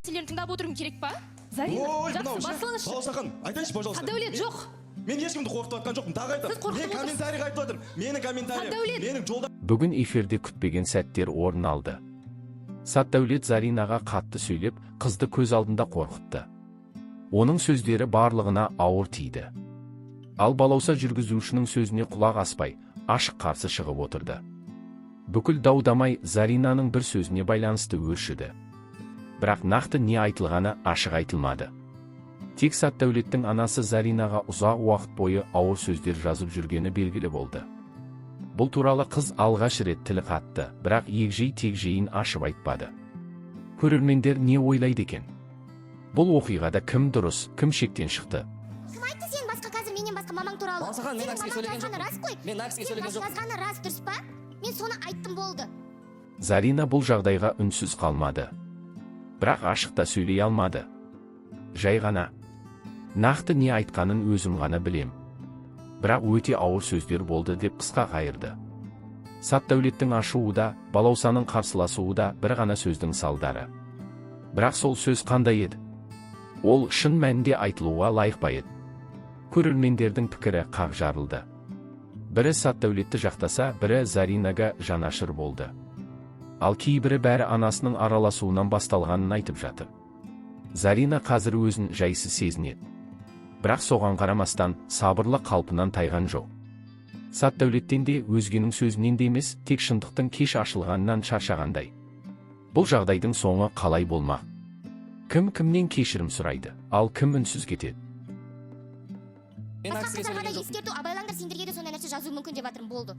Сендердің тыңдап отыруым керек па? Зарина, жақсы, басылыңызшы. Баласақан, айтайыншы, пожалуйста. Қадәулет, жоқ. Мен ешкімді қорқытып жатқан жоқпын, тағы айтамын. Сіз қорқытып Мен отырсыз. комментарий айтып жатырмын. Менің комментариям. Қадәулет. Менің жолда. Бүгін эфирде күтпеген сәттер орын алды. Сатдәулет Заринаға қатты сөйлеп, қызды көз алдында қорқытты. Оның сөздері барлығына ауыр тиді. Ал балауса жүргізушінің сөзіне құлақ аспай, ашық қарсы шығып отырды. Бүкіл дау-дамай Заринаның бір сөзіне байланысты өршіді. Бірақ нақты не айтылғаны ашық айтылмады. Тек Сатдәулеттің анасы Заринаға ұзақ уақыт бойы ауыр сөздер жазып жүргені белгілі болды. Бұл туралы қыз алғаш рет тіл қатты, бірақ егжей-тегжейін ашып айтпады. Көрермендер не ойлайды екен? Бұл оқиғада кім дұрыс, кім шектен шықты? Кім айтты сен басқа қазір менен басқа мамаң туралы? Баласахан, мен Наргизге сөйлеген жоқпын. Рас қой. Мен Наргизге сөйлеген жоқпын. Жазғаны рас, дұрыс па? Мен соны айттым болды. Зарина бұл жағдайға үнсіз қалмады. Бірақ ашықта сөйлей алмады. Жай ғана. Нақты не айтқанын өзім ғана білем. Бірақ өте ауыр сөздер болды деп қысқа қайырды. Сатдәулеттің ашуы да, балаусаның қарсыласуы да бір ғана сөздің салдары. Бірақ сол сөз қандай еді? Ол шын мәнінде айтылуға лайық па еді? Көрермендердің пікірі қақ жарылды. Бірі Сатдәулетті жақтаса, бірі Заринаға жанашыр болды. Ал кейбірі бәрі анасының араласуынан басталғанын айтып жатыр. Зарина қазір өзін жайсыз сезінеді. Бірақ соған қарамастан сабырлы қалпынан тайған жоқ. Сатдәулеттен де өзгенің сөзінен де емес, тек шындықтың кеш ашылғанынан шаршағандай. Бұл жағдайдың соңы қалай болмақ? Кім кімнен кешірім сұрайды, ал кім үнсіз кетеді? Мен Басқа Наргизге қыздарға да сөйлеген жоқпын. ескерту, абайлаңдар, сендерге де сондай нәрсе жазуы мүмкін деп жатырмын, болды.